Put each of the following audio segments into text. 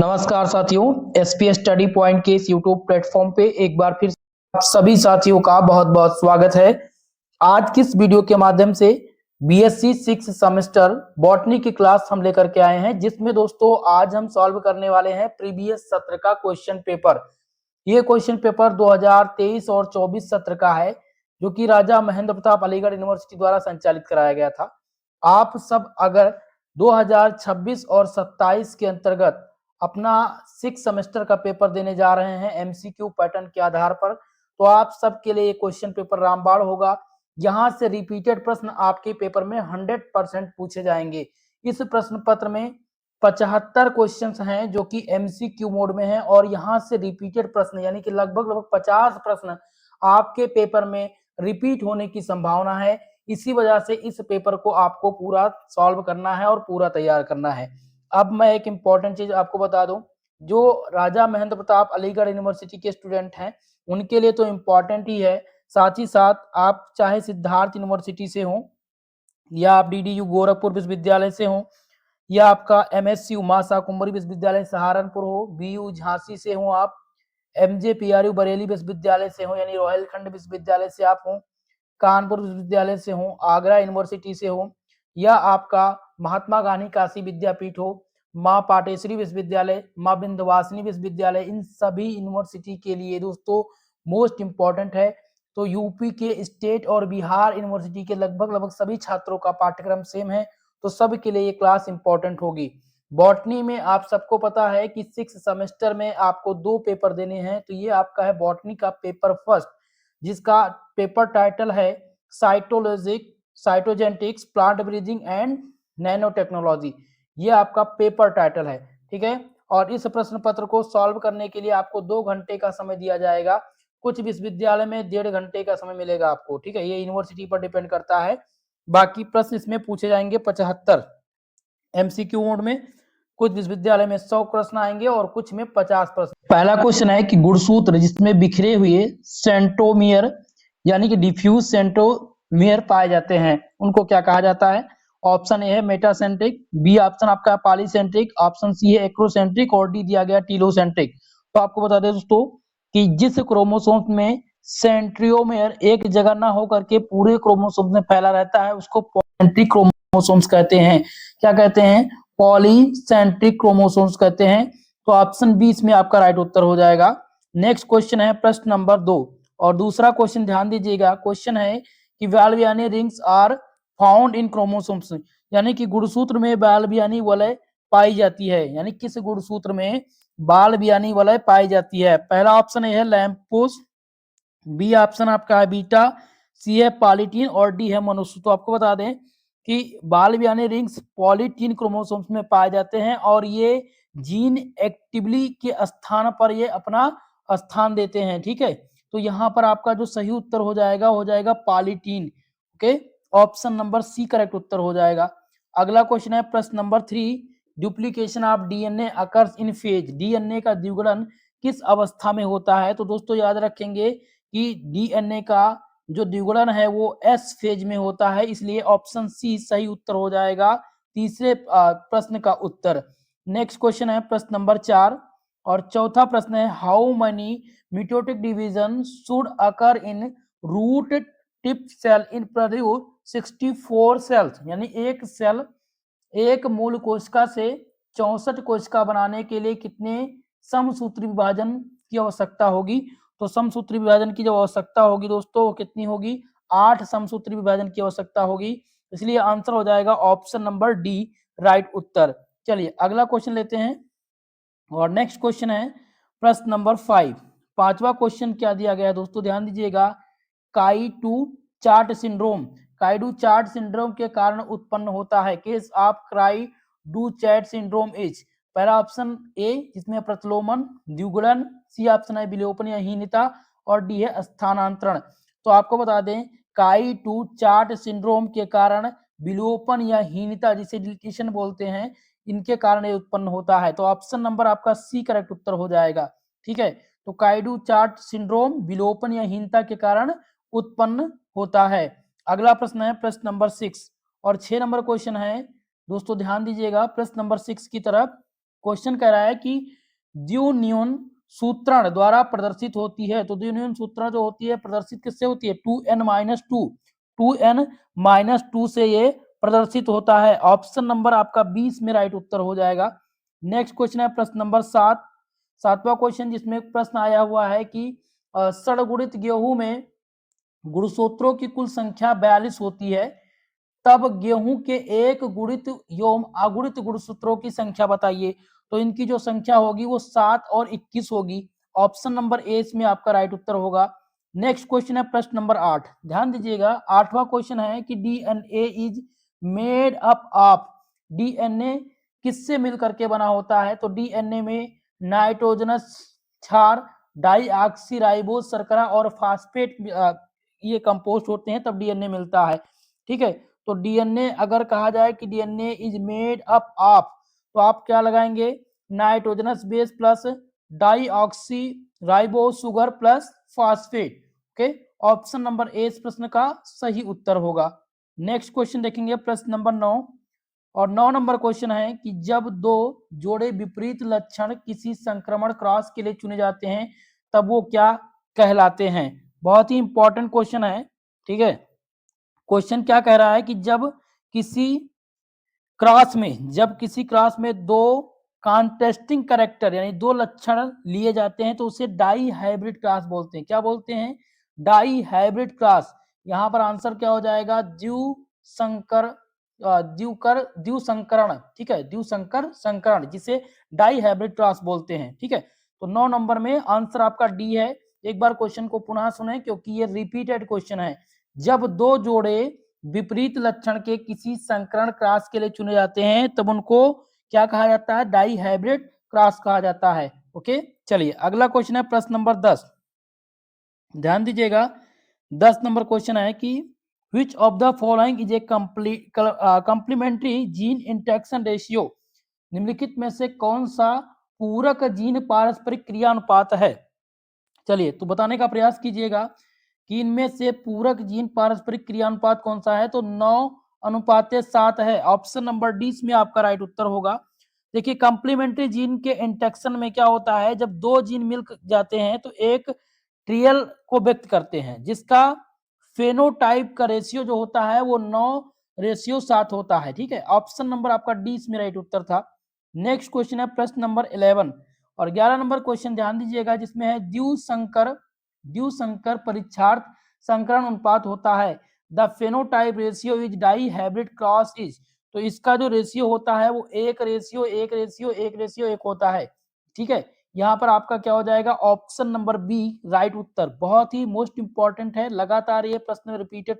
नमस्कार साथियों, SPS study point के इस यूट्यूब प्लेटफॉर्म पे एक बार फिर आप सभी साथियों का बहुत बहुत स्वागत है। आज किस वीडियो के माध्यम से बीएससी 6 सेमेस्टर बॉटनी की क्लास हम लेकर के आए हैं, जिसमें दोस्तों आज हम सॉल्व करने वाले हैं प्रीवियस सत्र का क्वेश्चन पेपर। ये क्वेश्चन पेपर 2023 और 24 सत्र का है, जो कि राजा महेंद्र प्रताप अलीगढ़ यूनिवर्सिटी द्वारा संचालित कराया गया था। आप सब अगर 2026 और 27 के अंतर्गत अपना 6 सेमेस्टर का पेपर देने जा रहे हैं एमसीक्यू पैटर्न के आधार पर, तो आप सबके लिए ये क्वेश्चन पेपर रामबाण होगा। यहाँ से रिपीटेड प्रश्न आपके पेपर में 100% पूछे जाएंगे। इस प्रश्न पत्र में 75 क्वेश्चंस हैं जो कि एमसीक्यू मोड में हैं, और यहाँ से रिपीटेड प्रश्न यानी कि लगभग 50 प्रश्न आपके पेपर में रिपीट होने की संभावना है। इसी वजह से इस पेपर को आपको पूरा सॉल्व करना है और पूरा तैयार करना है। अब मैं एक इम्पॉर्टेंट चीज आपको बता दूं, जो राजा महेंद्र प्रताप अलीगढ़ यूनिवर्सिटी के स्टूडेंट हैं उनके लिए तो इम्पॉर्टेंट ही है, साथ ही साथ आप चाहे सिद्धार्थ यूनिवर्सिटी से हो, या आप डीडीयू गोरखपुर विश्वविद्यालय से हो, या आपका एमएसयू मां शाकुंभरी विश्वविद्यालय सहारनपुर हो, बीयू झांसी से हो, आप एमजेपीआरयू बरेली विश्वविद्यालय से हो यानी रोहिलखंड विश्वविद्यालय से आप हो, कानपुर विश्वविद्यालय से हो, आगरा यूनिवर्सिटी से हो, या आपका महात्मा गांधी काशी विद्यापीठ हो, माँ पाटेश्वरी विश्वविद्यालय, माँ विंध्यवासिनी विश्वविद्यालय, इन सभी यूनिवर्सिटी के लिए दोस्तों मोस्ट इंपॉर्टेंट है। तो यूपी के स्टेट और बिहार यूनिवर्सिटी के लगभग सभी छात्रों का पाठ्यक्रम सेम है, तो सब के लिए ये क्लास इंपॉर्टेंट होगी। बॉटनी में आप सबको पता है कि 6 सेमेस्टर में आपको 2 पेपर देने हैं, तो ये आपका है बॉटनी का पेपर फर्स्ट, जिसका पेपर टाइटल है cytogenetics, plant breathing and nano technology. ये आपका पेपर टाइटल है, ठीक है। और इस प्रश्न पत्र को सॉल्व करने के लिए आपको 2 घंटे का समय दिया जाएगा। कुछ विश्वविद्यालय में 1.5 घंटे का समय मिलेगा आपको, ठीक है। ये यूनिवर्सिटी पर डिपेंड करता है। बाकी प्रश्न इसमें पूछे जाएंगे 75 एमसीक्यू मोड में। कुछ विश्वविद्यालय में 100 प्रश्न आएंगे और कुछ में 50 प्रश्न। पहला क्वेश्चन है कि गुणसूत्र जिसमें बिखरे हुए सेंट्रोमियर यानी कि डिफ्यूज सेंट्रोमियर पाए जाते हैं, उनको क्या कहा जाता है? ऑप्शन ए है मेटासेंट्रिक, बी ऑप्शन आपका पॉलीसेंट्रिक, ऑप्शन सी है एक्रोसेंट्रिक, और डी दिया गया टीलोसेंट्रिक। तो आपको बता दें दोस्तों कि जिस क्रोमोसोम में सेंट्रियोमेयर एक जगह ना होकर के पूरे क्रोमोसोम में फैला रहता है, उसको पॉलीसेंट्रिक क्रोमोसोम्स कहते हैं। क्या कहते हैं? पॉलीसेंट्रिक क्रोमोसोम्स कहते हैं। तो ऑप्शन बी इसमें आपका राइट उत्तर हो जाएगा। नेक्स्ट क्वेश्चन है प्रश्न नंबर 2, और दूसरा क्वेश्चन ध्यान दीजिएगा। क्वेश्चन है कि Balbiani rings are found in chromosomes, यानी कि गुणसूत्र में वाल्वियानी वलय पाई जाती है, यानी किस गुणसूत्र में वाल्वियानी वलय पाई जाती है? पहला ऑप्शन है लैम्पोस, बी ऑप्शन आपका है बीटा, सी है पॉलीटीन, और डी है मनुष्य। तो आपको बता दें कि वाल्वियानी रिंग्स पॉलीटीन क्रोमोसोम्स में पाए जाते हैं, और ये जीन एक्टिवली के स्थान पर ये अपना स्थान देते हैं, ठीक है। तो यहाँ पर आपका जो सही उत्तर हो जाएगा polytene. Okay, option number C correct उत्तर हो जाएगा। अगला क्वेश्चन है प्रश्न नंबर 3, duplication of DNA occurs in phase, DNA का द्विगुणन किस अवस्था में होता है? तो दोस्तों याद रखेंगे कि डीएनए का जो द्विगुणन है वो एस फेज में होता है, इसलिए ऑप्शन सी सही उत्तर हो जाएगा तीसरे प्रश्न का उत्तर। नेक्स्ट क्वेश्चन है प्रश्न नंबर 4, और चौथा प्रश्न है how many mitotic division should occur in root tip cell in produce 64 cells, यानी एक सेल एक मूल कोशिका से 64 कोशिका बनाने के लिए कितने समसूत्री विभाजन की आवश्यकता होगी? तो समसूत्री विभाजन की जो आवश्यकता होगी दोस्तों वो कितनी होगी? 8 समसूत्री विभाजन की आवश्यकता होगी, इसलिए आंसर हो जाएगा ऑप्शन नंबर डी राइट उत्तर। चलिए अगला क्वेश्चन लेते हैं, और नेक्स्ट क्वेश्चन है प्रश्न नंबर 5। पांचवा क्वेश्चन क्या दिया गया है दोस्तों, ध्यान दीजिएगा। Cri du chat syndrome, cri du chat syndrome के कारण उत्पन्न होता है। Case of cri du chat syndrome is, पहला ऑप्शन ए जिसमें प्रतिलोमन, द्विगुणन, सी ऑप्शन है विलोपन या हीनता, और डी है स्थानांतरण। तो आपको बता दें काई-टू चार्ट सिंड्रोम के कारण विलोपन या हीनता, जिसे डिलीशन बोलते हैं, इनके कारण ये उत्पन्न होता है। तो ऑप्शन नंबर आपका सी करेक्ट उत्तर हो जाएगा, ठीक है। तो काई-डू चार्ट सिंड्रोम विलोपन या हीनता के कारण उत्पन्न होता है। अगला प्रश्न है प्रश्न नंबर 6, और 6 नंबर क्वेश्चन है दोस्तों, ध्यान दीजिएगा प्रश्न नंबर 6 की तरफ। क्वेश्चन कह रहा है कि द्विन्यून सूत्रण द्वारा प्रदर्शित होती है। तो द्विन्यून सूत्रण जो होती है प्रदर्शित किससे होती है? 2n-2 से ये प्रदर्शित होता है। ऑप्शन नंबर आपका 20 में राइट उत्तर हो जाएगा। नेक्स्ट क्वेश्चन है प्रश्न नंबर 7, सातवां क्वेश्चन, जिसमें प्रश्न आया हुआ है कि षडगुणित गेहूं में गुणसूत्रों की कुल संख्या 42 होती है, तब गेहूं के एक गुणित एवं अगुणित गुणसूत्रों की संख्या बताइए। तो इनकी जो संख्या होगी वो 7 और 21 होगी। ऑप्शन नंबर ए इसमें आपका राइट उत्तर होगा। नेक्स्ट क्वेश्चन है प्रश्न नंबर 8, ध्यान दीजिएगा। आठवां क्वेश्चन है कि DNA is made up of, DNA किससे मिलकर के बना होता है? तो डीएनए में नाइट्रोजनस क्षार, डाईऑक्सीराइबोज शर्करा और फास्फेट ये कंपोस्ट होते हैं, तब डीएनए मिलता है। ठीक है, तो डीएनए अगर कहा जाए कि DNA is made up of, तो आप क्या लगाएंगे? Nitrogenous base plus deoxy ribose sugar plus phosphate. Okay, option number A इस प्रश्न का सही उत्तर होगा। नेक्स्ट क्वेश्चन देखेंगे प्रश्न नंबर 9, और 9 नंबर क्वेश्चन है कि जब दो जोड़े विपरीत लक्षण किसी संक्रमण क्रॉस के लिए चुने जाते हैं, तब वो क्या कहलाते हैं? बहुत ही इंपॉर्टेंट क्वेश्चन है। ठीक है, क्वेश्चन क्या कह रहा है कि जब किसी क्रॉस में दो कॉन्ट्रास्टिंग कैरेक्टर यानी दो लक्षण लिए जाते हैं, तो उसे डाई हाइब्रिड क्रॉस बोलते हैं। क्या बोलते हैं? Dihybrid cross. यहाँ पर आंसर क्या हो जाएगा? द्विसंकरण। ठीक है, द्विसंकर संकरण, जिसे डाई हाइब्रिड क्रॉस बोलते हैं। ठीक है, तो 9 नंबर में आंसर आपका डी है। एक बार क्वेश्चन को पुनः सुने क्योंकि ये रिपीटेड क्वेश्चन है। जब दो जोड़े विपरीत लक्षण के किसी संकरण क्रॉस के लिए चुने जाते हैं, तब उनको क्या कहा जाता है? डाई हाइब्रिड क्रॉस कहा जाता है। ओके, चलिए अगला क्वेश्चन है प्रश्न नंबर 10, ध्यान दीजिएगा। 10 नंबर क्वेश्चन है कि which of the following is a complementary gene interaction ratio, निम्नलिखित में से कौन सा पूरक जीन पारस्परिक क्रिया अनुपात है? चलिए तो बताने का प्रयास कीजिएगा कि इनमें से पूरक जीन पारस्परिक क्रिया अनुपात कौन सा है? तो 9:7 है। ऑप्शन नंबर डी इसमें आपका राइट उत्तर होगा। देखिए, कंप्लीमेंट्री जीन के इंटरेक्शन में क्या होता है? जब दो जीन मिल जाते हैं तो एक ट्रियल को व्यक्त करते हैं, जिसका फेनोटाइप का रेशियो जो होता है वो 9:7 होता है। ठीक है, ऑप्शन नंबर आपका डी इसमें राइट उत्तर था। नेक्स्ट क्वेश्चन है प्रश्न नंबर 11 और 11 नंबर क्वेश्चन ध्यान दीजिएगा, जिसमें है द्विसंकर परीक्षार्थ संकरण अनुपात होता है। The phenotype ratio is dihybrid cross is, तो इसका जो रेशियो होता है वो 1:1:1:1 होता है। ठीक है, यहाँ पर आपका क्या हो जाएगा? ऑप्शन नंबर बी राइट उत्तर। बहुत ही मोस्ट इंपॉर्टेंट है, लगातार ये प्रश्न रिपीटेड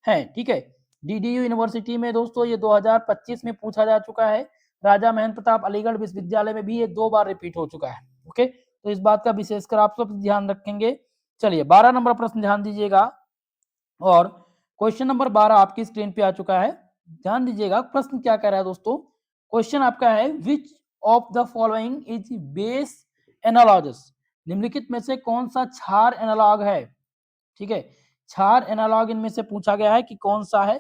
है। ठीक है, डीडीयू यूनिवर्सिटी में दोस्तों ये 2025 में पूछा जा चुका है। राजा महेंद्र प्रताप अलीगढ़ विश्वविद्यालय में भी ये 2 बार रिपीट हो चुका है। ओके, तो इस बात का विशेषकर आप सब ध्यान रखेंगे। चलिए 12 नंबर प्रश्न ध्यान दीजिएगा, और क्वेश्चन नंबर 12 आपकी स्क्रीन पे आ चुका है। ध्यान दीजिएगा प्रश्न क्या कह रहा है दोस्तों। क्वेश्चन आपका है which of the following is base analogous, निम्नलिखित में से कौन सा क्षार एनालॉग है? ठीक है, क्षार एनालॉग इनमें से पूछा गया है कि कौन सा है।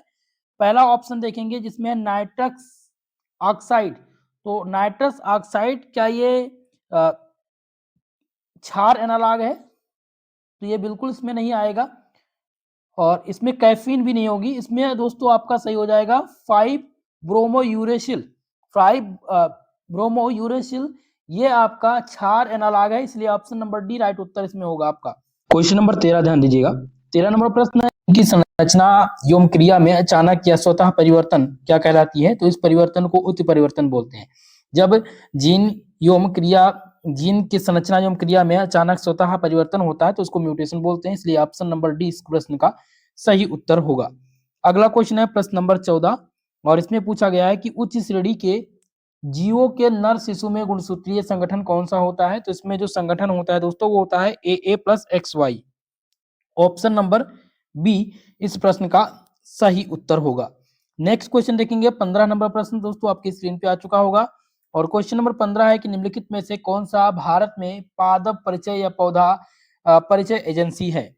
पहला ऑप्शन देखेंगे जिसमें नाइट्रस ऑक्साइड, तो नाइट्रस ऑक्साइड क्या ये क्षार एनालॉग है? तो ये बिल्कुल इसमें नहीं आएगा, और इसमें कैफीन भी नहीं होगी। इसमें दोस्तों आपका सही हो जाएगा 5-ब्रोमोयूरेसिल। 5-ब्रोमोयूरेसिल ये आपका क्षार एनालॉग है, इसलिए ऑप्शन नंबर डी राइट उत्तर इसमें होगा आपका। क्वेश्चन नंबर 13 ध्यान दीजिएगा। 13 नंबर प्रश्न है कि संरचना एवं क्रिया में अचानक या स्वतः परिवर्तन क्या कहलाती है? तो इस परिवर्तन को उत्परिवर्तन बोलते हैं। जब जीन की संरचना एवं क्रिया में अचानक स्वतः परिवर्तन होता है तो उसको म्यूटेशन बोलते हैं, इसलिए ऑप्शन नंबर डी इस प्रश्न का सही उत्तर होगा। अगला क्वेश्चन है प्रश्न नंबर 14, और इसमें पूछा गया है कि उच्च श्रेणी के जीवों के नर शिशु में गुणसूत्रीय संगठन कौन सा होता है? तो इसमें जो संगठन होता है दोस्तों वो होता है AA+XY। ऑप्शन नंबर बी इस प्रश्न का सही उत्तर होगा। नेक्स्ट क्वेश्चन देखेंगे 15 नंबर प्रश्न दोस्तों आपकी स्क्रीन पे आ चुका होगा, और क्वेश्चन नंबर 15 है कि निम्नलिखित में से कौन सा भारत में पादप परिचय या पौधा परिचय एजेंसी है?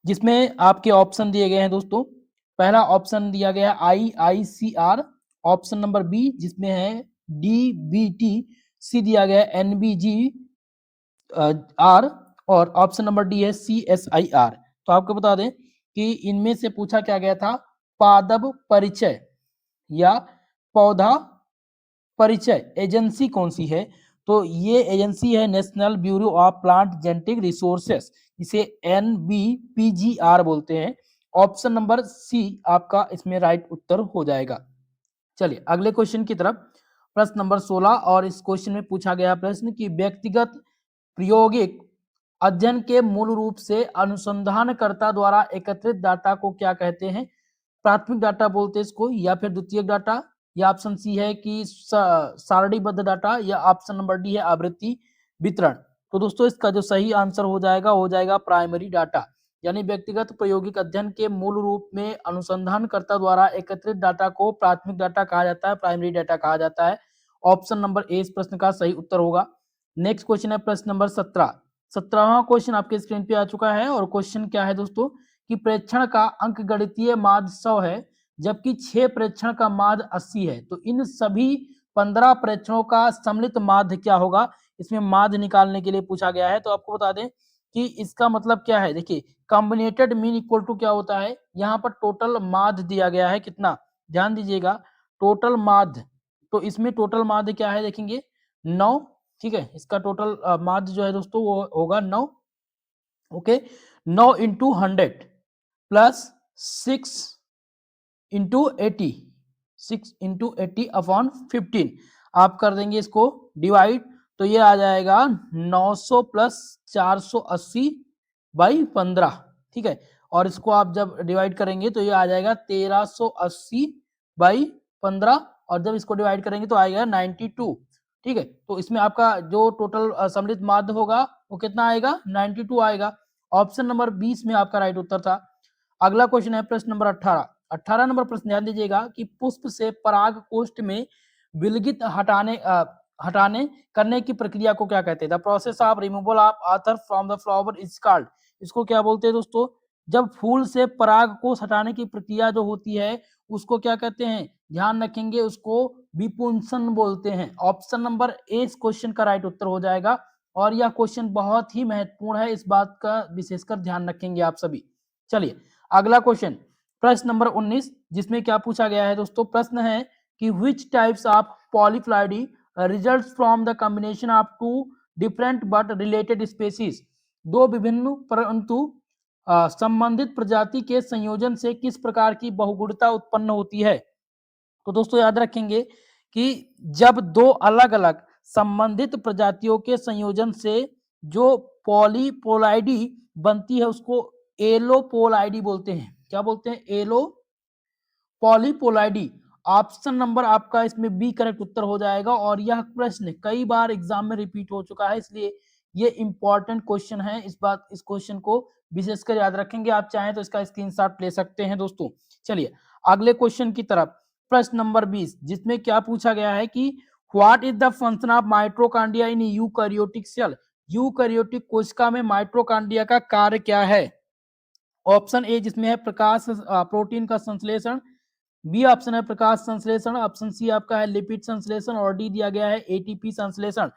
जिसमें आपके ऑप्शन दिए गए हैं दोस्तों। पहला ऑप्शन दिया गया IICR, ऑप्शन नंबर बी जिसमें है DBT, सी दिया गया है NBGR और ऑप्शन नंबर डी है CSIR। तो आपको बता दें कि इनमें से पूछा क्या गया था, पादप परिचय या पौधा परिचय एजेंसी कौन सी है, तो ये एजेंसी है national bureau of plant genetic resources, इसे NBPGR बोलते हैं। ऑप्शन नंबर सी आपका इसमें राइट उत्तर हो जाएगा। चलिए अगले क्वेश्चन की तरफ, प्रश्न नंबर 16, और इस क्वेश्चन में पूछा गया प्रश्न कि व्यक्तिगत प्रायोगिक अध्ययन के मूल रूप से अनुसंधानकर्ता द्वारा एकत्रित डाटा को क्या कहते हैं, प्राथमिक डाटा बोलते हैं इसको, या फिर द्वितीयक डाटा, या ऑप्शन सी है कि सारणीबद्ध डाटा, या ऑप्शन नंबर डी है आवृत्ति वितरण। तो दोस्तों इसका जो सही आंसर हो जाएगा प्राइमरी डाटा, यानी व्यक्तिगत प्रायोगिक अध्ययन के मूल रूप में अनुसंधानकर्ता द्वारा एकत्रित डाटा को प्राथमिक डाटा कहा जाता है, प्राइमरी डाटा कहा जाता है। ऑप्शन नंबर ए इस प्रश्न का सही उत्तर होगा। नेक्स्ट क्वेश्चन है प्रश्न नंबर 17। 17वां क्वेश्चन आपके स्क्रीन पे आ चुका है, और क्वेश्चन क्या है दोस्तों कि प्रेक्षण का अंक गणितीय माध्य 100 है, जबकि 6 प्रेक्षण का माध्य 80 है। तो इन सभी 15 प्रेक्षणों का सम्मिलित माध्य क्या होगा, इसमें माध्य निकालने के लिए पूछा गया है। तो आपको बता दें कि इसका मतलब क्या है, देखिए कॉम्बिनेटेड मीन इक्वल टू क्या होता है, यहाँ पर टोटल माध्य दिया गया है कितना, ध्यान दीजिएगा, टोटल माध्य। तो इसमें टोटल माध्य क्या है देखेंगे 9, ठीक है, इसका टोटल माध्य जो है दोस्तों वो होगा 9। Okay, 9 into 100 plus 6 into 80, 6 into 80 upon 15, आप कर देंगे इसको डिवाइड, तो ये आ जाएगा 900 प्लस 480 बाई 15, ठीक है, और इसको आप जब डिवाइड करेंगे तो ये आ जाएगा 1380 बाई 15, और जब इसको डिवाइड करेंगे तो आएगा 92, ठीक है। तो इसमें आपका जो टोटल सम्मिलित माध्य होगा वो कितना आएगा, 92 आएगा। ऑप्शन नंबर 20 में आपका राइट उत्तर था। अगला क्वेश्चन है प्रश्न नंबर 18। 18 नंबर प्रश्न ध्यान दीजिएगा कि पुष्प से पराग कोष्ठ में विलगित हटाने करने की प्रक्रिया को क्या कहते हैं, the process of removal of anther from the flower is called. इसको क्या बोलते हैं दोस्तों, जब फूल से पराग कोष हटाने की प्रक्रिया जो होती है उसको क्या कहते हैं, ध्यान रखेंगे उसको विपुंसन बोलते हैं। ऑप्शन नंबर ए इस क्वेश्चन का राइट उत्तर हो जाएगा, और यह क्वेश्चन बहुत ही महत्वपूर्ण है, इस बात का विशेषकर ध्यान रखेंगे आप सभी। चलिए अगला क्वेश्चन प्रश्न नंबर 19, जिसमें क्या पूछा गया है दोस्तों, प्रश्न है कि which types of polyploidy results from the combination of two different but related species, दो विभिन्न परंतु संबंधित प्रजाति के संयोजन से किस प्रकार की बहुगुणता उत्पन्न होती है। तो दोस्तों याद रखेंगे कि जब दो अलग अलग संबंधित प्रजातियों के संयोजन से जो पॉलीपोलाइडी बनती है उसको एलोपोलाइडी बोलते हैं। क्या बोलते हैं, एलो पॉलीपोलाइडी। ऑप्शन नंबर आपका इसमें बी करेक्ट उत्तर हो जाएगा, और यह प्रश्न कई बार एग्जाम में रिपीट हो चुका है, इसलिए ये इंपॉर्टेंट क्वेश्चन है, इस क्वेश्चन को विशेषकर याद रखेंगे। आप चाहें तो इसका स्क्रीनशॉट ले सकते हैं दोस्तों। चलिए अगले क्वेश्चन की तरफ, प्रश्न नंबर 20, जिसमें क्या पूछा गया है कि what is the function of mitochondria in eukaryotic cell, eukaryotic कोशिका में माइटोकॉन्ड्रिया का कार्य क्या है। ऑप्शन ए जिसमें है प्रकाश प्रोटीन का संश्लेषण, बी ऑप्शन है प्रकाश संश्लेषण, ऑप्शन सी आपका है लिपिड संश्लेषण, और डी दिया गया है एटीपी संश्लेषण।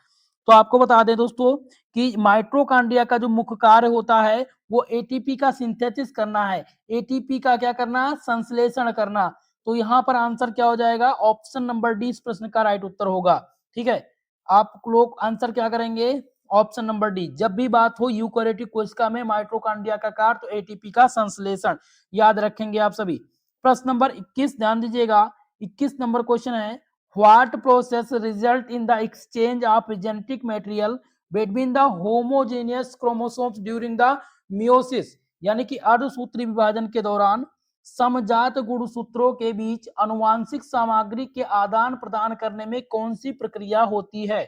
तो आपको बता दें दोस्तों कि माइटोकॉन्ड्रिया का जो मुख्य कार्य होता है वो एटीपी का सिंथेसिस करना है, एटीपी का क्या करना, संश्लेषण करना। तो यहाँ पर आंसर क्या हो जाएगा, ऑप्शन नंबर डी इस प्रश्न का राइट उत्तर होगा। ठीक है, आप लोग आंसर क्या करेंगे, ऑप्शन नंबर डी। जब भी बात हो यूकैरियोटिक कोशिका में माइटोकॉन्ड्रिया का कार्य तो एटीपी का संश्लेषण, याद रखेंगे आप सभी। प्रश्न नंबर 21 ध्यान दीजिएगा, 21 नंबर क्वेश्चन है what process result in the exchange of genetic material between the homogeneous chromosomes during the meiosis, यानी कि अर्धसूत्री विभाजन के दौरान समजात गुणसूत्रों के बीच अनुवांशिक सामग्री के आदान प्रदान करने में कौन सी प्रक्रिया होती है।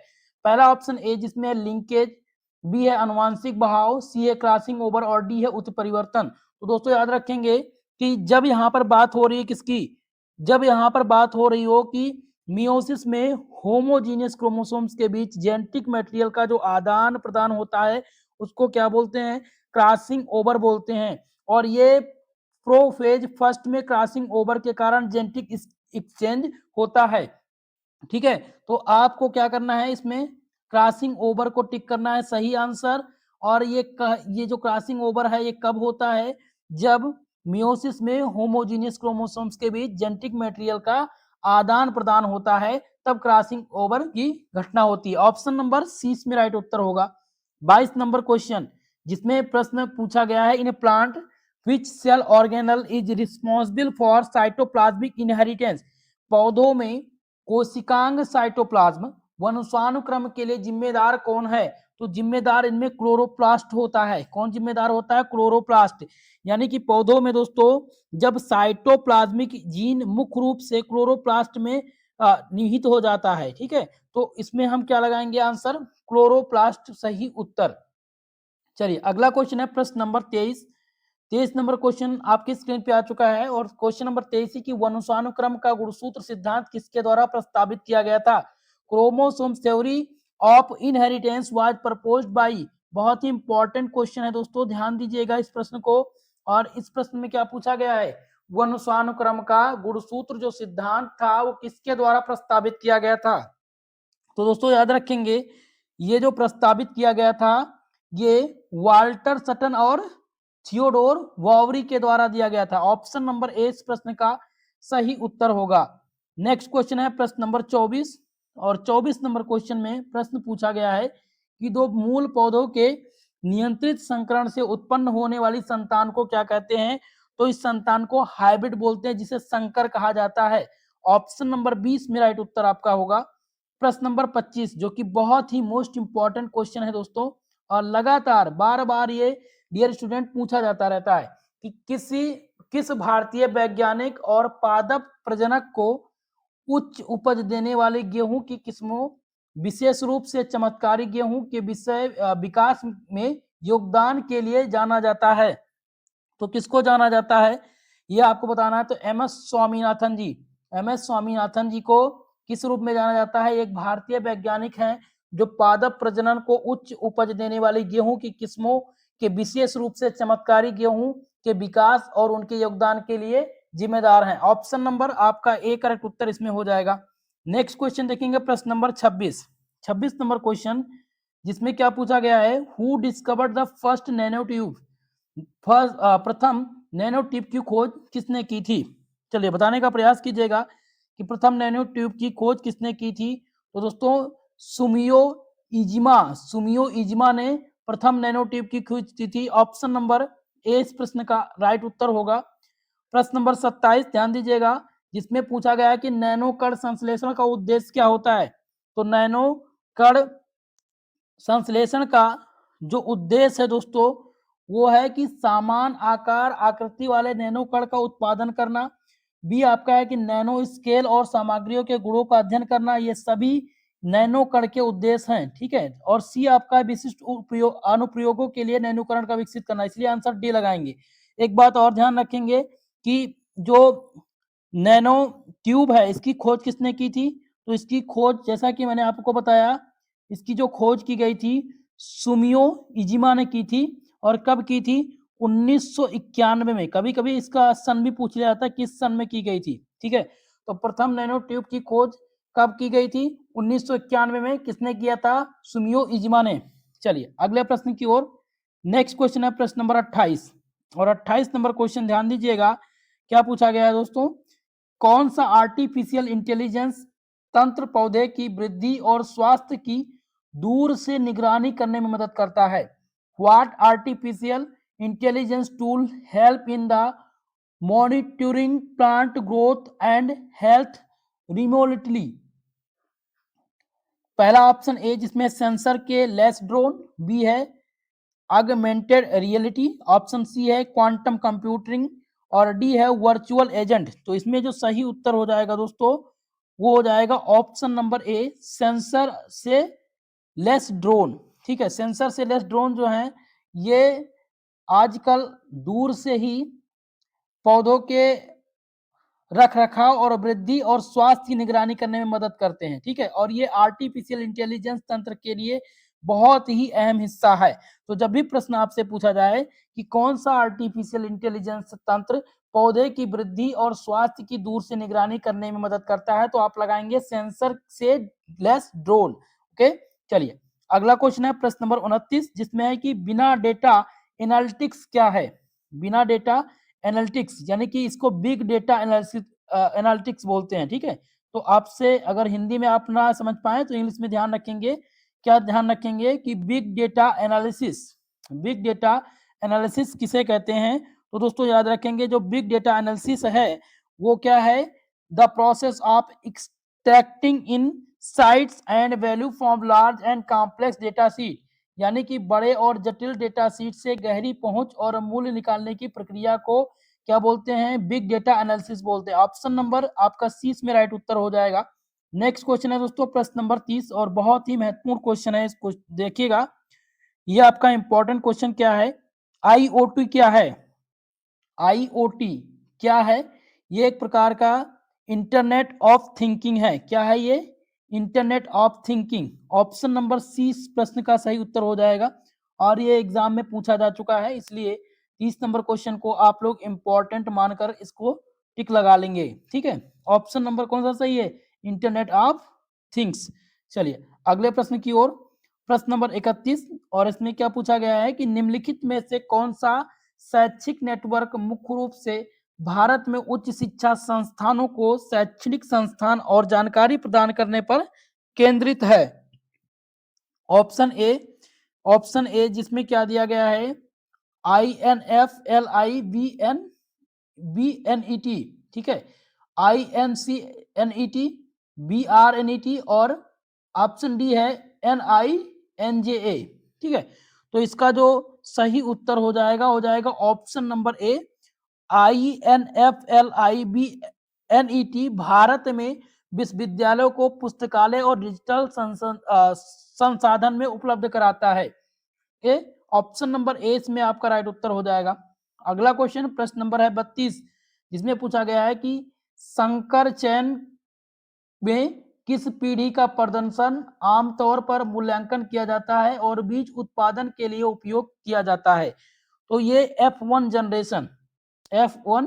पहला ऑप्शन ए जिसमें है लिंकेज, बी है अनुवांशिक बहाव, सी है क्रॉसिंग ओवर, और डी है उत्परिवर्तन। तो दोस्तों याद रखेंगे कि जब यहाँ पर बात हो रही है किसकी, जब यहाँ पर बात हो रही हो कि मियोसिस में होमोजीनियस क्रोमोसोम्स के बीच जेनेटिक मटेरियल का जो आदान प्रदान होता है उसको क्या बोलते हैं, क्रॉसिंग ओवर बोलते हैं। और ये प्रोफेज फर्स्ट में क्रॉसिंग ओवर के कारण जेनेटिक एक्सचेंज होता है। ठीक है, तो आपको क्या करना है, इसमें क्रॉसिंग ओवर को टिक करना है, सही आंसर। और ये जो क्रॉसिंग ओवर है ये कब होता है, जब मियोसिस में होमोजीनियस क्रोमोसोम्स के बीच जेनेटिक मटेरियल का आदान प्रदान होता है, तब क्रॉसिंग ओवर की घटना होती है। ऑप्शन नंबर सी इसमें राइट उत्तर होगा। 22 नंबर क्वेश्चन, जिसमें प्रश्न पूछा गया है, in plant which cell organelle is responsible for cytoplasmic inheritance. पौधों में कोशिकांग साइटोप्लाज्म वंशानुक्रम के लिए जिम्मेदार कौन है, तो जिम्मेदार इनमें क्लोरोप्लास्ट होता है। कौन जिम्मेदार होता है, क्लोरोप्लास्ट। यानी कि पौधों में दोस्तों जब साइटोप्लाज्मिक जीन मुख्य रूप से क्लोरोप्लास्ट में निहित हो जाता है, ठीक है, तो इसमें हम क्या लगाएंगे आंसर, क्लोरोप्लास्ट सही उत्तर। चलिए अगला क्वेश्चन है प्रश्न नंबर 23। 23 नंबर क्वेश्चन आपकी स्क्रीन पे आ चुका है और क्वेश्चन नंबर 23 की वंशानुक्रम का गुणसूत्र सिद्धांत किसके द्वारा प्रस्तावित किया गया था। Chromosome theory of inheritance was proposed by. बहुत ही इंपॉर्टेंट क्वेश्चन है दोस्तों, ध्यान दीजिएगा इस प्रश्न को। और इस प्रश्न में क्या पूछा गया है, वंशानुक्रम का गुणसूत्र जो सिद्धांत था वो किसके द्वारा प्रस्तावित किया गया था। तो दोस्तों याद रखेंगे, ये जो प्रस्तावित किया गया था ये वाल्टर सटन और थियोडोर वॉवरी के द्वारा दिया गया था। ऑप्शन नंबर ए इस प्रश्न का सही उत्तर होगा। नेक्स्ट क्वेश्चन है प्रश्न नंबर 24 और 24 नंबर क्वेश्चन में प्रश्न पूछा गया है कि दो मूल पौधों के नियंत्रित संकरण से उत्पन्न होने वाली संतान को क्या कहते हैं। तो इस संतान को हाइब्रिड बोलते हैं, जिसे संकर कहा जाता है। ऑप्शन नंबर 20 में राइट उत्तर आपका होगा। प्रश्न नंबर 25 जो कि बहुत ही मोस्ट इंपॉर्टेंट क्वेश्चन है दोस्तों, और लगातार बार बार ये डियर स्टूडेंट पूछा जाता रहता है कि किस भारतीय वैज्ञानिक और पादप प्रजनक को उच्च उपज देने वाले गेहूं की किस्मों, विशेष रूप से चमत्कारी गेहूं के विकास में योगदान के लिए जाना जाता है। तो किसको जाना जाता है ये आपको बताना है। तो एम एस स्वामीनाथन जी, एम एस स्वामीनाथन जी को किस रूप में जाना जाता है, एक भारतीय वैज्ञानिक हैं जो पादप प्रजनन को उच्च उपज देने वाली गेहूं की किस्मों के विशेष रूप से चमत्कारी गेहूं के विकास और उनके योगदान के लिए जिम्मेदार हैं। ऑप्शन नंबर आपका ए करेक्ट उत्तर इसमें हो जाएगा। नेक्स्ट क्वेश्चन देखेंगे प्रश्न नंबर 26। 26 नंबर क्वेश्चन जिसमें क्या पूछा गया है, who discovered the first nano tube. प्रथम नैनो ट्यूब की खोज किसने की थी। चलिए बताने का प्रयास कीजिएगा कि प्रथम नैनो ट्यूब की खोज किसने की थी। तो दोस्तों सुमियो इजिमा ने प्रथम नैनो ट्यूब की खोज की थी। ऑप्शन नंबर ए इस प्रश्न का राइट उत्तर होगा। प्रश्न नंबर 27 ध्यान दीजिएगा, जिसमें पूछा गया है कि नैनो कण संश्लेषण का उद्देश्य क्या होता है। तो नैनो कण संश्लेषण का जो उद्देश्य है दोस्तों वो है कि समान आकार आकृति वाले नैनो कण का उत्पादन करना। बी आपका है कि नैनो स्केल और सामग्रियों के गुणों का अध्ययन करना। ये सभी नैनो कण के उद्देश्य हैं, ठीक है। और सी आपका विशिष्ट अनुप्रयोगों के लिए नैनोकरण का विकसित करना, इसलिए आंसर डी लगाएंगे। एक बात और ध्यान रखेंगे कि जो नैनो ट्यूब है इसकी खोज किसने की थी। तो इसकी खोज जैसा कि मैंने आपको बताया, इसकी जो खोज की गई थी सुमियो इजिमा ने की थी। और कब की थी, 1991 में। कभी कभी इसका सन भी पूछ लिया जाता है किस सन में की गई थी, ठीक है। तो प्रथम नैनो ट्यूब की खोज कब की गई थी, 1991 में। किसने किया था, सुमियो इजिमा ने। चलिए अगले प्रश्न की ओर। नेक्स्ट क्वेश्चन है प्रश्न नंबर 28 और 28 नंबर क्वेश्चन ध्यान दीजिएगा, क्या पूछा गया है दोस्तों, कौन सा आर्टिफिशियल इंटेलिजेंस तंत्र पौधे की वृद्धि और स्वास्थ्य की दूर से निगरानी करने में मदद करता है। What artificial intelligence tool help in the monitoring plant growth and health remotely. पहला ऑप्शन ए जिसमें सेंसर के लेस ड्रोन, बी है ऑगमेंटेड रियलिटी, ऑप्शन सी है क्वांटम कंप्यूटिंग और डी है वर्चुअल एजेंट। तो इसमें जो सही उत्तर हो जाएगा दोस्तों वो हो जाएगा ऑप्शन नंबर ए, सेंसर से लेस ड्रोन। ठीक है, सेंसर से लेस ड्रोन जो है ये आजकल दूर से ही पौधों के रख रखाव और वृद्धि और स्वास्थ्य की निगरानी करने में मदद करते हैं, ठीक है। और ये आर्टिफिशियल इंटेलिजेंस तंत्र के लिए बहुत ही अहम हिस्सा है। तो जब भी प्रश्न आपसे पूछा जाए कि कौन सा आर्टिफिशियल इंटेलिजेंस तंत्र पौधे की वृद्धि और स्वास्थ्य की दूर से निगरानी करने में मदद करता है, तो आप लगाएंगे सेंसर से लेस ड्रोन। ओके, चलिए अगला क्वेश्चन है प्रश्न नंबर 29, जिसमें है कि बिना डेटा एनालिटिक्स क्या है। बिना डेटा एनालिटिक्स यानी कि इसको बिग डेटा एनालिटिक्स बोलते हैं, ठीक है। तो आपसे अगर हिंदी में आप ना समझ पाए तो इंग्लिश में ध्यान रखेंगे, क्या ध्यान रखेंगे कि big data analysis, big data analysis किसे कहते हैं। तो दोस्तों याद रखेंगे जो बिग डेटा एनालिसिस है वो क्या है, the process of extracting in sites and value from large and complex data seat, यानी कि बड़े और जटिल डेटा सीट से गहरी पहुंच और मूल्य निकालने की प्रक्रिया को क्या बोलते हैं, बिग डेटा एनालिसिस बोलते हैं। ऑप्शन नंबर आपका सी इसमें राइट उत्तर हो जाएगा। नेक्स्ट क्वेश्चन है दोस्तों प्रश्न नंबर 30 और बहुत ही महत्वपूर्ण क्वेश्चन है, इसको देखिएगा। ये आपका इंपॉर्टेंट क्वेश्चन क्या है, आईओटी क्या है। आईओटी क्या है, ये एक प्रकार का इंटरनेट ऑफ थिंकिंग है। क्या है ये, internet of thinking. Option number C इस प्रश्न का सही उत्तर हो जाएगा और ये एग्जाम में पूछा जा चुका है, इसलिए 30 नंबर क्वेश्चन को आप लोग इंपॉर्टेंट मानकर इसको टिक लगा लेंगे, ठीक है। ऑप्शन नंबर कौन सा सही है, इंटरनेट ऑफ थिंग्स। चलिए अगले प्रश्न की ओर, प्रश्न नंबर 31 और इसमें क्या पूछा गया है कि निम्नलिखित में से कौन सा शैक्षिक नेटवर्क मुख्य रूप से भारत में उच्च शिक्षा संस्थानों को शैक्षणिक संस्थान और जानकारी प्रदान करने पर केंद्रित है। ऑप्शन ए जिसमें क्या दिया गया है, INFLIBNET, ठीक है, INCNET, BRNET और ऑप्शन डी है NINJA, ठीक है। तो इसका जो सही उत्तर हो जाएगा option number A INFLIBNET Bharat में विश्वविद्यालयों को पुस्तकालय और डिजिटल संसाधन में उपलब्ध कराता है। ए ऑप्शन नंबर ए इसमें आपका राइट उत्तर हो जाएगा। अगला क्वेश्चन प्रश्न नंबर है 32, जिसमें पूछा गया है कि संकर चयन में किस पीढ़ी का प्रदर्शन आमतौर पर मूल्यांकन किया जाता है और बीज उत्पादन के लिए उपयोग किया जाता है। तो ये F1 जनरेशन, F1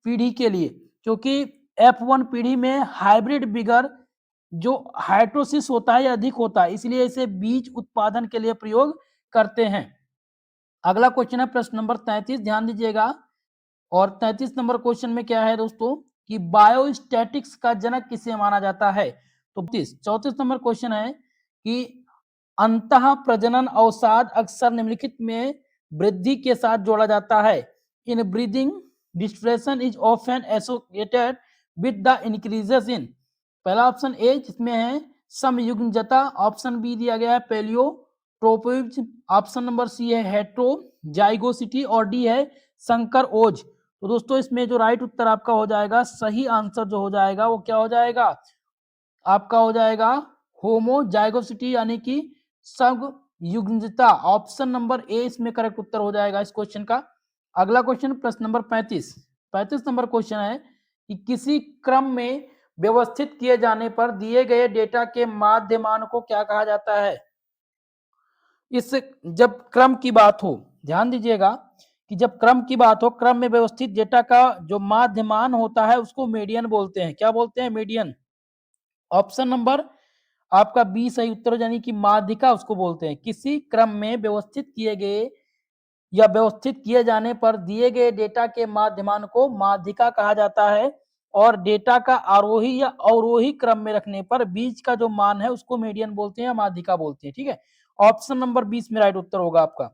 पीढ़ी के लिए, क्योंकि F1 पीढ़ी में हाइब्रिड बिगर जो हाइड्रोसिस होता है अधिक होता है, इसलिए इसे बीज उत्पादन के लिए प्रयोग करते हैं। अगला क्वेश्चन है प्रश्न नंबर 33, ध्यान दीजिएगा। और 33 नंबर क्वेश्चन में क्या है दोस्तों कि बायोस्टैटिक्स का जनक किसे माना जाता है। तो 34 नंबर क्वेश्चन है कि अंतः प्रजनन अवसाद अक्सर निम्नलिखित में वृद्धि के साथ जोड़ा जाता है। In breathing distress is often associated with the increases in, पहला ऑप्शन ए जिसमें है समयुग्मजता, ऑप्शन बी दिया गया है पेलियोट्रोपिज्म, ऑप्शन नंबर सी है हेट्रोजाइगोसिटी और डी है संकर ओज। तो दोस्तों इसमें जो राइट उत्तर आपका हो जाएगा, सही आंसर जो हो जाएगा वो क्या हो जाएगा, आपका हो जाएगा होमोजाइगोसिटी यानी कि समयुग्मजता। ऑप्शन नंबर ए इसमें करेक्ट उत्तर हो जाएगा इस क्वेश्चन का। अगला क्वेश्चन प्रश्न नंबर 35 नंबर क्वेश्चन है कि किसी क्रम में व्यवस्थित किए जाने पर दिए गए डेटा के माध्यमान को क्या कहा जाता है। इस जब क्रम की बात हो, ध्यान दीजिएगा कि जब क्रम की बात हो, क्रम में व्यवस्थित डेटा का जो माध्यमान होता है उसको मीडियन बोलते हैं। क्या बोलते हैं, मीडियन। ऑप्शन नंबर आपका बी सही उत्तर यानी कि माध्यिका उसको बोलते हैं। किसी क्रम में व्यवस्थित किए गए या व्यवस्थित किए जाने पर दिए गए डेटा के माध्यमान को माध्यिका कहा जाता है और डेटा का आरोही या अवरोही क्रम में रखने पर बीच का जो मान है उसको मीडियन बोलते हैं या माध्यिका बोलते हैं, ठीक है। ऑप्शन नंबर 20 में राइट उत्तर होगा आपका।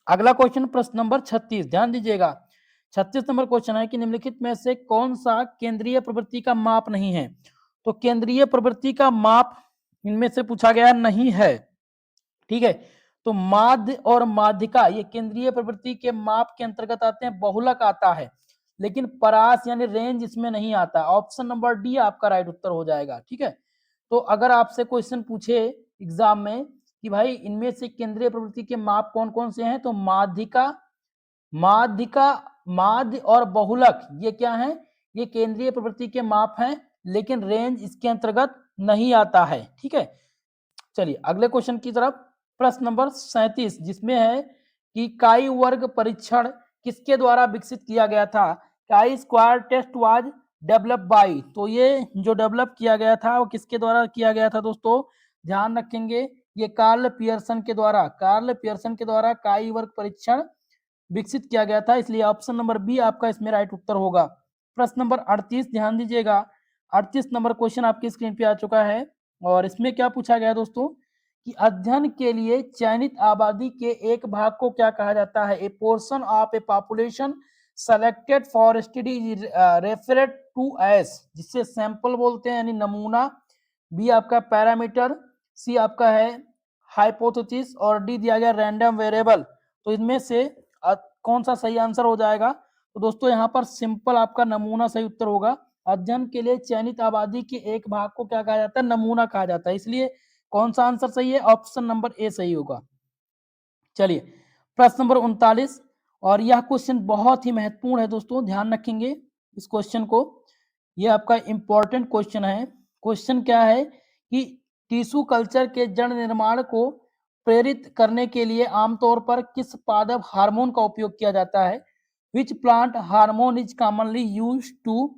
अगला क्वेश्चन प्रश्न नंबर 36, ध्यान दीजिएगा। 36 नंबर क्वेश्चन है कि निम्नलिखित में से कौन सा केंद्रीय प्रवृत्ति का माप नहीं है। तो केंद्रीय प्रवृत्ति का माप इनमें से पूछा गया नहीं है, ठीक है। तो माध्य और माध्यिका ये केंद्रीय प्रवृत्ति के माप के अंतर्गत आते हैं, बहुलक आता है, लेकिन परास यानी रेंज इसमें नहीं आता। ऑप्शन नंबर डी आपका राइट उत्तर हो जाएगा, ठीक है। तो अगर आपसे क्वेश्चन पूछे एग्जाम में कि भाई इनमें से केंद्रीय प्रवृत्ति के माप कौन कौन से हैं, तो माध्यिका, माध्य और बहुलक ये क्या है, ये केंद्रीय प्रवृत्ति के माप हैं, लेकिन रेंज इसके अंतर्गत नहीं आता है, ठीक है। चलिए अगले क्वेश्चन की तरफ, प्रश्न नंबर 37 जिसमें है कि काई वर्ग परीक्षण किसके द्वारा विकसित किया गया था। Chi square test was develop by, तो ये जो डेवलप किया गया था वो किसके द्वारा किया गया था दोस्तों, ध्यान रखेंगे ये कार्ल पियर्सन के द्वारा, कार्ल पियर्सन के द्वारा काई वर्क परीक्षण विकसित किया गया था, इसलिए ऑप्शन नंबर बी आपका इसमें राइट उत्तर होगा। प्रश्न नंबर 38 ध्यान दीजिएगा, 38 नंबर क्वेश्चन आपकी स्क्रीन पे आ चुका है और इसमें क्या पूछा गया दोस्तों कि अध्ययन के लिए चयनित आबादी के एक भाग को क्या कहा जाता है, a portion of a population selected for study referred to as, जिससे सैंपल बोलते हैं यानी नमूना, बी आपका पैरामीटर, सी आपका है हाइपोथेसिस और डी दिया गया रैंडम वेरिएबल। तो इनमें से कौन सा सही आंसर हो जाएगा, तो दोस्तों यहाँ पर सिंपल आपका नमूना सही उत्तर होगा। अध्ययन के लिए चयनित आबादी के एक भाग को क्या कहा जाता है, नमूना कहा जाता है, इसलिए कौन सा आंसर सही है, ऑप्शन नंबर ए सही होगा। चलिए प्रश्न नंबर 39, और यह क्वेश्चन बहुत ही महत्वपूर्ण है दोस्तों, ध्यान रखेंगे इस क्वेश्चन को, यह आपका इंपॉर्टेंट क्वेश्चन है। क्वेश्चन क्या है कि टिश्यू कल्चर के जड़ निर्माण को प्रेरित करने के लिए आमतौर पर किस पादप हार्मोन का उपयोग किया जाता है, which plant hormone is commonly used to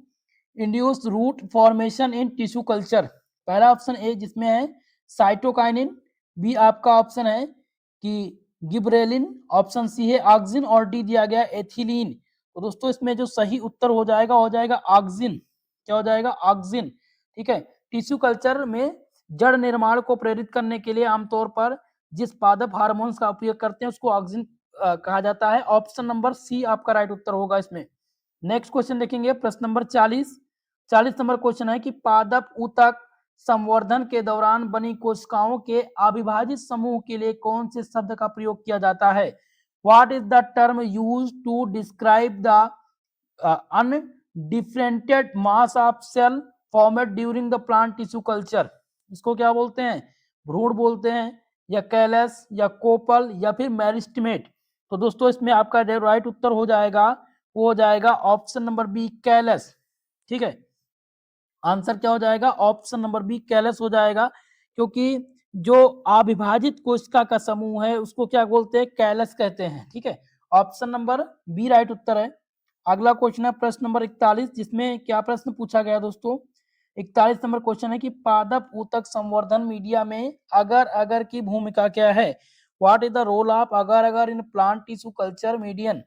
induce root formation in tissue culture. पहला ऑप्शन ए जिसमें है साइटोकाइनिन, बी आपका ऑप्शन है कि गिबरेलिन, ऑप्शन सी है ऑक्सिन और डी दिया गया एथिलीन। तो दोस्तों इसमें जो सही उत्तर हो जाएगा ऑक्सिन, क्या हो जाएगा, ऑक्सिन। ठीक है, टिश्यू कल्चर में जड़ निर्माण को प्रेरित करने के लिए आमतौर पर जिस पादप हार्मोन्स का उपयोग करते हैं उसको ऑक्सिन कहा जाता है, ऑप्शन नंबर सी आपका राइट उत्तर होगा इसमें। नेक्स्ट क्वेश्चन देखेंगे प्रश्न नंबर 40 नंबर क्वेश्चन है कि पादप ऊतक संवर्धन के दौरान बनी कोशिकाओं के अविभाजित समूह के लिए कौन से शब्द का प्रयोग किया जाता है, what is the term use to describe the undifferentiated mass of cell formed during the plant tissue culture. इसको क्या बोलते हैं, भ्रूण बोलते हैं या कैलस या कोपल या फिर मेरिस्टेमेट। तो दोस्तों इसमें आपका राइट उत्तर हो जाएगा, वो हो जाएगा ऑप्शन नंबर बी कैलस। ठीक है, आंसर क्या हो जाएगा, ऑप्शन नंबर बी कैलस हो जाएगा, क्योंकि जो अविभाजित कोशिका का समूह है उसको क्या बोलते हैं, कैलस कहते हैं। ठीक है, ऑप्शन नंबर बी राइट उत्तर है। अगला क्वेश्चन है प्रश्न नंबर 41, जिसमें क्या प्रश्न पूछा गया दोस्तों, 41 नंबर क्वेश्चन है कि पादप ऊतक संवर्धन मीडिया में अगर अगर की भूमिका क्या है, what is the role of agar agar in plant tissue culture medium.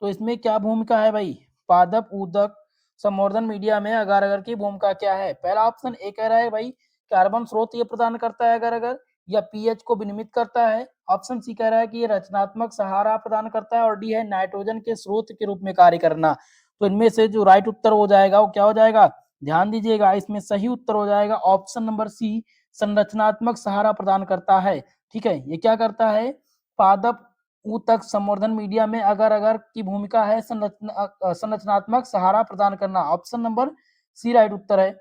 तो इसमें क्या भूमिका है भाई, पादप ऊतक संवर्धन मीडिया में अगर अगर की भूमिका क्या है। पहला ऑप्शन ए कह रहा है भाई कार्बन स्रोत ये प्रदान करता है अगर अगर, या पीएच को विनियमित करता है, ऑप्शन सी कह रहा है कि ये रचनात्मक सहारा प्रदान करता है, और डी है नाइट्रोजन के स्रोत के रूप में कार्य करना। तो इनमें से जो राइट उत्तर हो जाएगा वो क्या हो जाएगा, ध्यान दीजिएगा, इसमें सही उत्तर हो जाएगा ऑप्शन नंबर सी, संरचनात्मक सहारा प्रदान करता है। ठीक है, ये क्या करता है, पादप ऊतक संवर्धन मीडिया में अगर अगर की भूमिका है संरचनात्मक सहारा प्रदान करना, ऑप्शन नंबर सी राइट उत्तर है।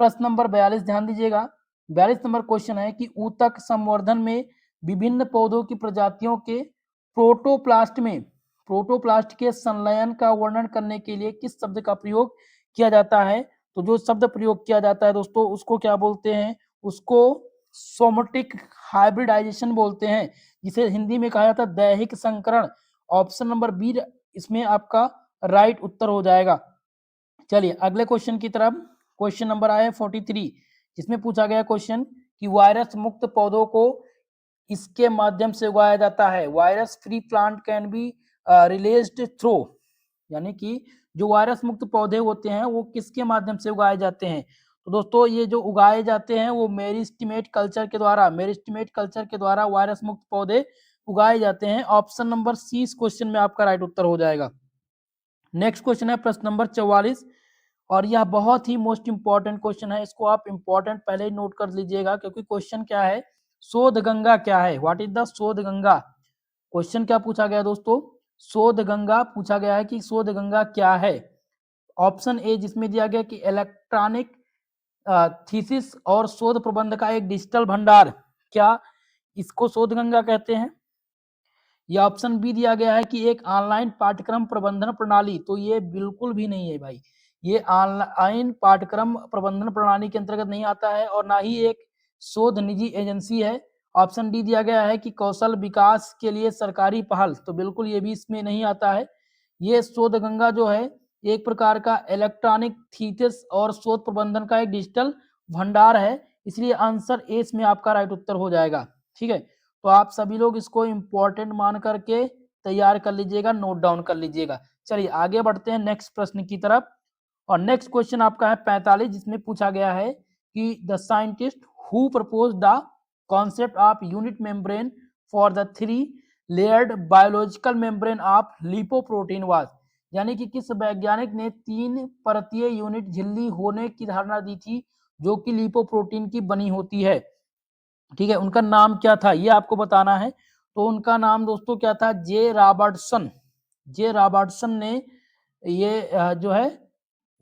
प्रश्न नंबर 42 ध्यान दीजिएगा, 42 नंबर क्वेश्चन है कि ऊतक संवर्धन में विभिन्न पौधों की प्रजातियों के प्रोटोप्लास्ट के संलयन का वर्णन करने के लिए किस शब्द का प्रयोग किया जाता है। तो जो शब्द प्रयोग किया जाता है दोस्तों उसको क्या बोलते हैं, उसको सोमेटिक हाइब्रिडाइजेशन बोलते हैं, जिसे हिंदी में कहा जाता है दैहिक संकरण। ऑप्शन नंबर बी इसमें आपका राइट उत्तर हो जाएगा। चलिए अगले क्वेश्चन की तरफ, क्वेश्चन नंबर आया 43, जिसमें पूछा गया क्वेश्चन कि वायरस मुक्त पौधों को इसके माध्यम से उगाया जाता है, virus free plant can be released through, यानी कि जो वायरस मुक्त पौधे होते हैं वो किसके माध्यम से उगाए जाते हैं। तो दोस्तों ये जो उगाए जाते हैं वो मेरिस्टेमेट कल्चर के द्वारा वायरस मुक्त पौधे उगाए जाते हैं। ऑप्शन नंबर सी इस क्वेश्चन में आपका राइट उत्तर हो जाएगा। नेक्स्ट क्वेश्चन है प्रश्न नंबर 44, और यह बहुत ही मोस्ट इंपॉर्टेंट क्वेश्चन है, इसको आप इंपॉर्टेंट पहले ही नोट कर लीजिएगा, क्योंकि क्वेश्चन क्या है, शोध गंगा क्या है, व्हाट इज द शोध गंगा। क्वेश्चन क्या पूछा गया दोस्तों, शोध गंगा पूछा गया है कि शोध गंगा क्या है। ऑप्शन ए जिसमें दिया गया कि इलेक्ट्रॉनिक थीसिस और शोध प्रबंध का एक डिजिटल भंडार, क्या इसको शोध गंगा कहते हैं। या ऑप्शन बी दिया गया है कि एक ऑनलाइन पाठ्यक्रम प्रबंधन प्रणाली। तो ये बिल्कुल भी नहीं है भाई, ये ऑनलाइन पाठ्यक्रम प्रबंधन प्रणाली के अंतर्गत नहीं आता है, और ना ही एक शोध निजी एजेंसी है। ऑप्शन डी दिया गया है कि कौशल विकास के लिए सरकारी पहल, तो बिल्कुल ये भी इसमें नहीं आता है। ये शोध गंगा जो है एक प्रकार का इलेक्ट्रॉनिक थीसिस और शोध प्रबंधन का एक डिजिटल भंडार है, इसलिए आंसर ए इसमें आपका राइट उत्तर हो जाएगा। ठीक है, तो आप सभी लोग इसको इंपॉर्टेंट मान करके तैयार कर लीजिएगा, नोट डाउन कर लीजिएगा। चलिए आगे बढ़ते हैं नेक्स्ट प्रश्न की तरफ। और नेक्स्ट क्वेश्चन आपका है 45, जिसमें पूछा गया है कि the scientist who propose the concept of unit membrane for the 3 layered biological membrane of lipoprotein was, यानी कि किस वैज्ञानिक ने 3 परतीय यूनिट झिल्ली होने की धारणा दी थी जो कि लिपोप्रोटीन की बनी होती है। ठीक है, उनका नाम क्या था ये आपको बताना है। तो उनका नाम दोस्तों क्या था, जे रॉबर्टसन। जे रॉबर्टसन ने ये जो है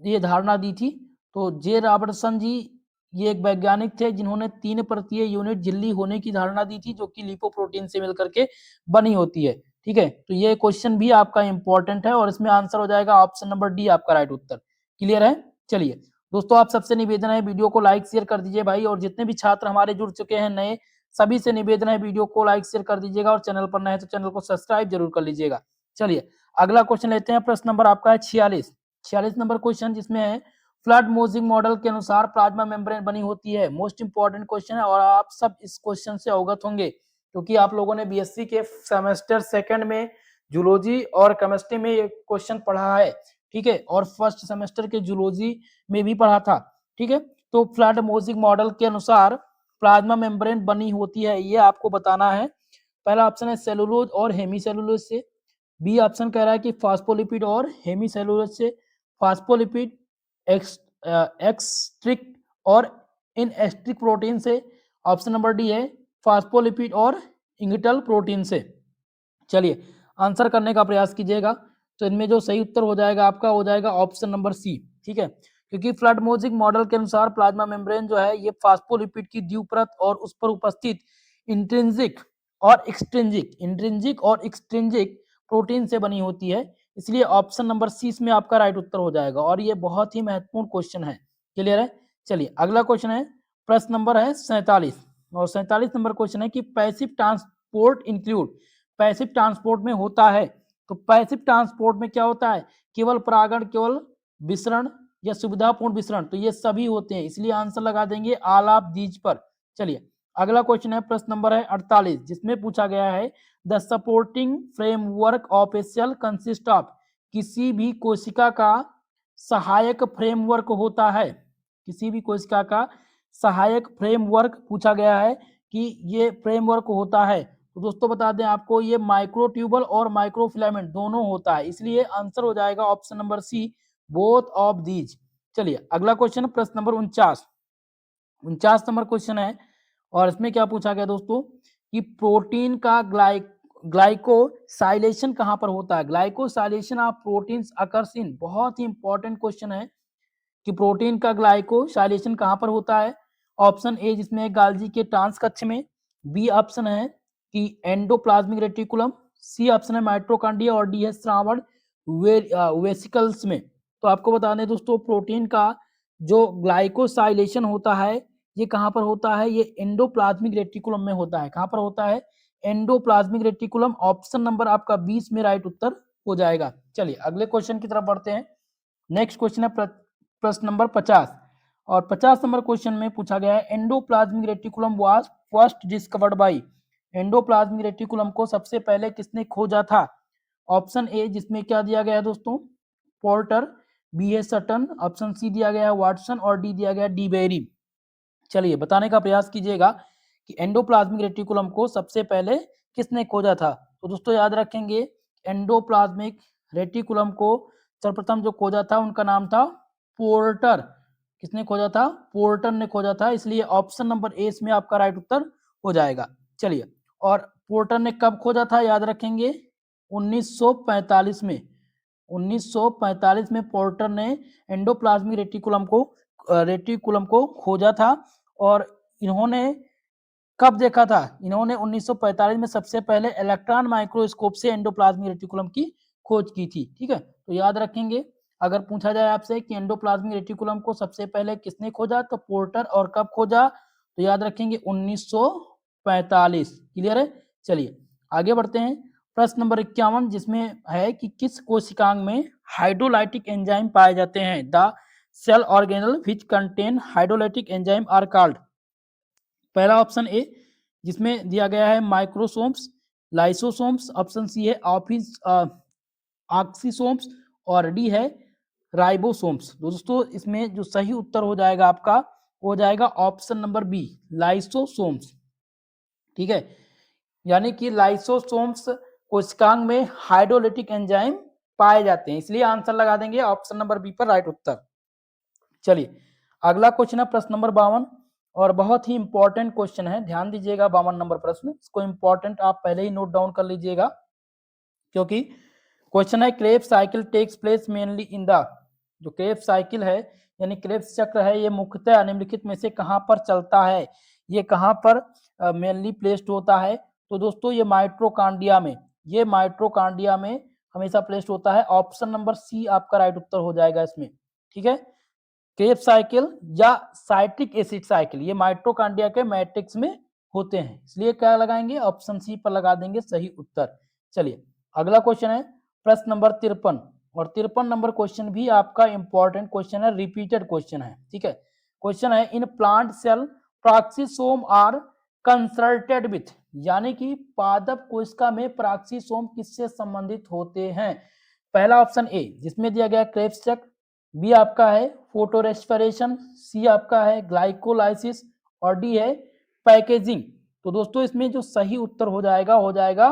ये धारणा दी थी। तो जे रॉबर्टसन जी ये एक वैज्ञानिक थे जिन्होंने 3 परतीय यूनिट झिल्ली होने की धारणा दी थी जो कि लिपोप्रोटीन से मिलकर के बनी होती है। ठीक है, तो ये क्वेश्चन भी आपका इंपॉर्टेंट है और इसमें आंसर हो जाएगा ऑप्शन नंबर डी आपका राइट उत्तर। क्लियर है। चलिए दोस्तों, आप सबसे निवेदन है वीडियो को लाइक शेयर कर दीजिए भाई, और जितने भी छात्र हमारे जुड़ चुके हैं नए, सभी से निवेदन है वीडियो को लाइक शेयर कर दीजिएगा, और चैनल पर नए हैं तो चैनल को सब्सक्राइब जरूर कर लीजिएगा। चलिए अगला क्वेश्चन लेते हैं, प्रश्न नंबर आपका है 46 नंबर क्वेश्चन, जिसमें है फ्लड मोजिंग मॉडल के अनुसार प्लाज्मा मेम्ब्रेन बनी होती है। मोस्ट इंपॉर्टेंट क्वेश्चन है और आप सब इस क्वेश्चन से अवगत होंगे क्योंकि आप लोगों ने बीएससी के सेमेस्टर सेकंड में जूलॉजी और केमिस्ट्री में ये क्वेश्चन पढ़ा है। ठीक है, और फर्स्ट सेमेस्टर के जूलॉजी में भी पढ़ा था। ठीक है, तो फ्लड मोजिंग मॉडल के अनुसार प्लाज्मा मेम्ब्रेन बनी होती है, ये आपको बताना है। पहला ऑप्शन है सेलुलोज और हेमीसेलुलोज से। बी ऑप्शन कह रहा है कि फास्फोलिपिड और हेमीसेलुलोज से। फास्फोलिपिड एक्सट्रिक और इन एस्ट्रिक प्रोटीन से। ऑप्शन नंबर डी है फास्फोलिपिड और इंगिटल प्रोटीन से। चलिए आंसर करने का प्रयास कीजिएगा। तो इनमें जो सही उत्तर हो जाएगा आपका हो जाएगा ऑप्शन नंबर सी। ठीक है, क्योंकि फ्लड मोजिक मॉडल के अनुसार प्लाज्मा मेम्ब्रेन जो है ये फास्फोलिपिड की द्विपरत और उस पर उपस्थित इंट्रिंसिक और एक्सट्रिंजिक प्रोटीन से बनी होती है, इसलिए ऑप्शन नंबर सी इसमें आपका राइट उत्तर हो जाएगा और ये बहुत ही महत्वपूर्ण क्वेश्चन है। क्लियर है। चलिए अगला क्वेश्चन है, प्रश्न नंबर है 47, और 47 नंबर क्वेश्चन है कि passive transport include, passive transport में होता है। तो पैसिव ट्रांसपोर्ट में क्या होता है, केवल परागण, केवल विसरण या सुविधापूर्ण विसरण, तो ये सभी होते हैं, इसलिए आंसर लगा देंगे ऑल ऑफ दीज पर। चलिए अगला क्वेश्चन है, प्रश्न नंबर है 48, जिसमें पूछा गया है the supporting framework of a cell consist of, किसी भी कोशिका का सहायक फ्रेमवर्क होता है, किसी भी कोशिका का सहायक फ्रेमवर्क पूछा गया है कि ये फ्रेमवर्क होता है। तो दोस्तों बता दें आपको ये माइक्रोट्यूबल और माइक्रोफिलामेंट दोनों होता है, इसलिए आंसर हो जाएगा option number C both of these. चलिए अगला क्वेश्चन प्रश्न नंबर 49 नंबर क्वेश्चन है, और इसमें क्या पूछा गया दोस्तों कि प्रोटीन का ग्लाइकोसाइलेशन कहां पर होता है। Glycosylation of proteins occurs in, बहुत ही इंपॉर्टेंट क्वेश्चन है कि प्रोटीन का ग्लाइकोसाइलेशन कहां पर होता है। ऑप्शन ए जिसमें गाल्जी के ट्रांस कक्ष में, बी ऑप्शन है कि एंडोप्लाज्मिक रेटिकुलम, सी ऑप्शन है माइटोकॉन्ड्रिया, और डी है श्रावण वेसिकल्स में। तो आपको बता दें दोस्तों प्रोटीन का जो ग्लाइकोसाइलेशन होता है ये कहां पर होता है, ये एंडोप्लाज्मिक रेटिकुलम में होता है। कहां पर होता है, एंडोप्लाज्मिक रेटिकुलम। ऑप्शन नंबर आपका 20 में राइट उत्तर हो जाएगा। चलिए अगले क्वेश्चन की तरफ बढ़ते हैं। नेक्स्ट क्वेश्चन है प्रश्न नंबर 50, और 50 नंबर क्वेश्चन में पूछा गया है endoplasmic reticulum was first discovered by, endoplasmic reticulum को सबसे पहले किसने खोजा था। ऑप्शन ए जिसमें क्या दिया गया है दोस्तों, पोर्टर, बी है सटन, ऑप्शन सी दिया गया है वाटसन, और डी दिया गया है डी बेरी। चलिए बताने का प्रयास कीजिएगा कि एंडोप्लाज्मिक रेटिकुलम को सबसे पहले किसने खोजा था। तो दोस्तों याद रखेंगे एंडोप्लाज्मिक रेटिकुलम को सर्वप्रथम जो खोजा था उनका नाम था पोर्टर। किसने खोजा था, पोर्टर ने खोजा था, इसलिए ऑप्शन नंबर ए इसमें आपका राइट उत्तर हो जाएगा। चलिए, और पोर्टर ने कब खोजा था, याद रखेंगे 1945 में। 1945 में पोर्टर ने एंडोप्लाज्मिक रेटिकुलम को खोजा था। और इन्होंने कब देखा था, इन्होंने 1945 में सबसे पहले इलेक्ट्रॉन माइक्रोस्कोप से एंडोप्लाज्मिक रेटिकुलम की खोज की थी। ठीक है, तो याद रखेंगे अगर पूछा जाए आपसे कि एंडोप्लाज्मिक रेटिकुलम को सबसे पहले किसने खोजा, तो पोर्टर, और कब खोजा, तो याद रखेंगे 1945। क्लियर है। चलिए आगे बढ़ते हैं, प्रश्न नंबर 51 जिसमें है कि किस कोशिकांग में हाइड्रोलाइटिक एंजाइम पाए जाते हैं? The cell organelle which contain hydrolytic enzyme are called. पहला ऑप्शन ए जिसमें दिया गया है माइक्रोसोम्स, लाइसोसोम्स, ऑप्शन सी है ऑफिस ऑक्सीसोम्स और डी है राइबोसोम्स। दोस्तों इसमें जो सही उत्तर हो जाएगा आपका हो जाएगा ऑप्शन नंबर बी लाइसोसोम्स। ठीक है, यानी कि लाइसोसोम्स कोशिकांग में हाइड्रोलाइटिक एंजाइम पाए जाते हैं, इसलिए आंसर लगा देंगे ऑप्शन नंबर बी पर राइट उत्तर। चलिए अगला क्वेश्चन है प्रश्न नंबर 52 और बहुत ही इंपॉर्टेंट क्वेश्चन है, ध्यान दीजिएगा 52 नंबर प्रश्न, इसको इंपॉर्टेंट आप पहले ही नोट डाउन कर लीजिएगा क्योंकि क्वेश्चन है Krebs cycle takes place mainly in the. जो क्रेब्स साइकिल है यानी क्रेब्स चक्र है ये मुख्यतः निम्नलिखित में से कहां पर चलता है, ये कहां पर मेनली प्लेस्ड होता है? तो दोस्तों ये माइट्रोकांडिया में, ये माइट्रोकांडिया में हमेशा प्लेस्ड होता है। ऑप्शन नंबर सी आपका राइट उत्तर हो जाएगा इसमें। ठीक है, क्रेब्स साइकिल या साइट्रिक एसिड साइकिल ये माइट्रोकांडिया के मैट्रिक्स में होते हैं, इसलिए क्या लगाएंगे ऑप्शन सी पर लगा देंगे सही उत्तर। चलिए अगला क्वेश्चन है प्रश्न नंबर 53 और 53 नंबर क्वेश्चन भी आपका इंपॉर्टेंट क्वेश्चन है, रिपीटेड क्वेश्चन है। ठीक है, क्वेश्चन है in plant cell peroxisomes are consulted with, यानी कि पादप कोशिका में प्रॉक्सिसोम किससे संबंधित होते हैं? पहला ऑप्शन ए जिसमें दिया गया क्रेब्स चक्र, बी आपका है फोटोरेस्पिरेशन, सी आपका है ग्लाइकोलाइसिस और डी है पैकेजिंग। तो दोस्तों इसमें जो सही उत्तर हो जाएगा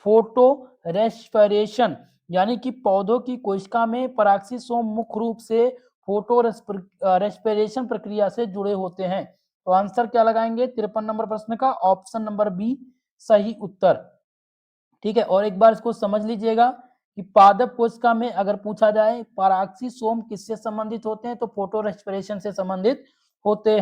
फोटो रेस्पिरेशन, यानी कि पौधों की कोशिका में पराक्सीसोम मुख्य रूप से फोटो रेस्पिरेशन प्रक्रिया से जुड़े होते हैं। तो आंसर क्या लगाएंगे 53 नंबर प्रश्न का ऑप्शन नंबर बी सही उत्तर। ठीक है, और एक बार इसको समझ लीजिएगा कि पादप कोशिका में अगर पूछा जाए पराक्सीसोम किससे संबंधित होते हैं तो फोटो रेस्पिरेशन से संबंधित होते हैं।